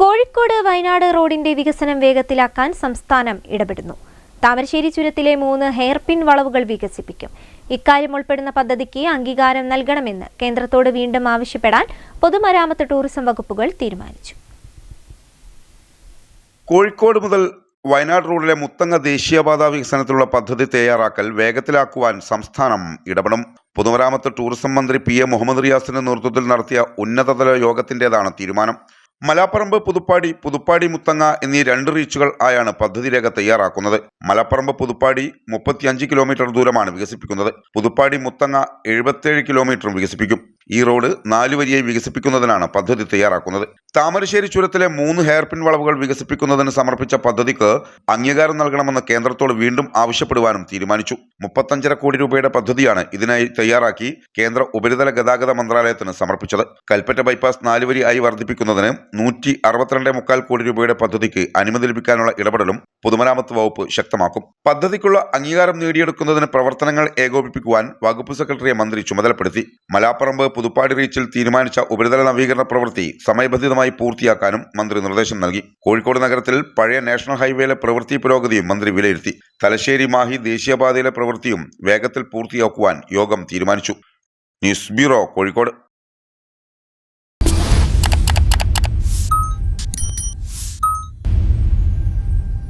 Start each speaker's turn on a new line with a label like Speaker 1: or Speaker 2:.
Speaker 1: കോഴിക്കോട് വയനാട് റോഡിന്റെ വികസനം വേഗത്തിലാക്കാൻ സംസ്ഥാനം ഇടപെടുന്നു. താമരശ്ശേരി ചുരത്തിലെ 3 ഹെയർപിൻ വളവുകൾ വികസിപ്പിക്കും. ഇക്കാര്യം ഉൾപ്പെടുന്ന പദ്ധതിക്ക് അംഗീകാരം നൽകണമെന്ന് കേന്ദ്രത്തോട് വീണ്ടും ആവശ്യപ്പെടാൻ പൊതുമരാമത്ത് ടൂറിസം വകുപ്പുകൾ തീരുമാനിച്ചു.
Speaker 2: കോഴിക്കോട് മുതൽ വയനാട് റോഡിലെ മുത്തങ്ങ ദേശീയപാത വികസനത്തിലുള്ള പദ്ധതി തയ്യാറാക്കൽ വേഗത്തിലാക്കുവാൻ സംസ്ഥാനം ഇടപെടും. പൊതുമരാമത്ത് ടൂറിസം മന്ത്രി പി എ മുഹമ്മദ് റിയാസിന്റെ നേതൃത്വത്തിൽ നടത്തിയ ഉന്നതതല യോഗത്തിന്റേതാണ് തീരുമാനം. മലാപ്പറമ്പ് പുതുപ്പാടി മുത്തങ്ങ എന്നീ 2 റീച്ചുകൾ ആയാണ് പദ്ധതി രേഖ തയ്യാറാക്കുന്നത്. മലപ്പറമ്പ് പുതുപ്പാടി 35 കിലോമീറ്റർ ദൂരമാണ് വികസിപ്പിക്കുന്നത്. പുതുപ്പാടി മുത്തങ്ങ 77 കിലോമീറ്ററും വികസിപ്പിക്കും. ഈ റോഡ് 4 വരിയായി വികസിപ്പിക്കുന്നതിനാണ് പദ്ധതി തയ്യാറാക്കുന്നത്. താമരശ്ശേരി ചുരത്തിലെ 3 ഹെയർപിൻ വളവുകൾ വികസിപ്പിക്കുന്നതിന് സമർപ്പിച്ച പദ്ധതിക്ക് അംഗീകാരം നൽകണമെന്ന് കേന്ദ്രത്തോട് വീണ്ടും ആവശ്യപ്പെടുവാനും തീരുമാനിച്ചു. 35.5 കോടി രൂപയുടെ പദ്ധതിയാണ് ഇതിനായി തയ്യാറാക്കി കേന്ദ്ര ഉപരിതല ഗതാഗത മന്ത്രാലയത്തിന് സമർപ്പിച്ചത്. കൽപ്പറ്റ ബൈപ്പാസ് 4 വരി ആയി വർദ്ധിപ്പിക്കുന്നതിന് 162.25 കോടി രൂപയുടെ പദ്ധതിക്ക് അനുമതി ലഭിക്കാനുള്ള ഇടപെടലും പൊതുമരാമത്ത് വകുപ്പ് ശക്തമാക്കും. പദ്ധതിക്കുള്ള അംഗീകാരം നേടിയെടുക്കുന്നതിന് പ്രവർത്തനങ്ങൾ ഏകോപിപ്പിക്കുവാൻ വകുപ്പ് സെക്രട്ടറിയെ മന്ത്രി ചുമതലപ്പെടുത്തി. മലാപ്പറമ്പ് പുതുപ്പാടി റീച്ചിൽ തീരുമാനിച്ച ഉപരിതല നവീകരണ പ്രവൃത്തി സമയബന്ധിതമായി പൂർത്തിയാക്കാനും മന്ത്രി നിർദ്ദേശം നൽകി. കോഴിക്കോട് നഗരത്തിൽ പഴയ നാഷണൽ ഹൈവേയിലെ പ്രവൃത്തി പുരോഗതിയും മന്ത്രി വിലയിരുത്തി. തലശ്ശേരി മാഹി ദേശീയപാതയിലെ പ്രവൃത്തിയും വേഗത്തിൽ പൂർത്തിയാക്കുവാൻ യോഗം തീരുമാനിച്ചു. News bureau, Kozhikode.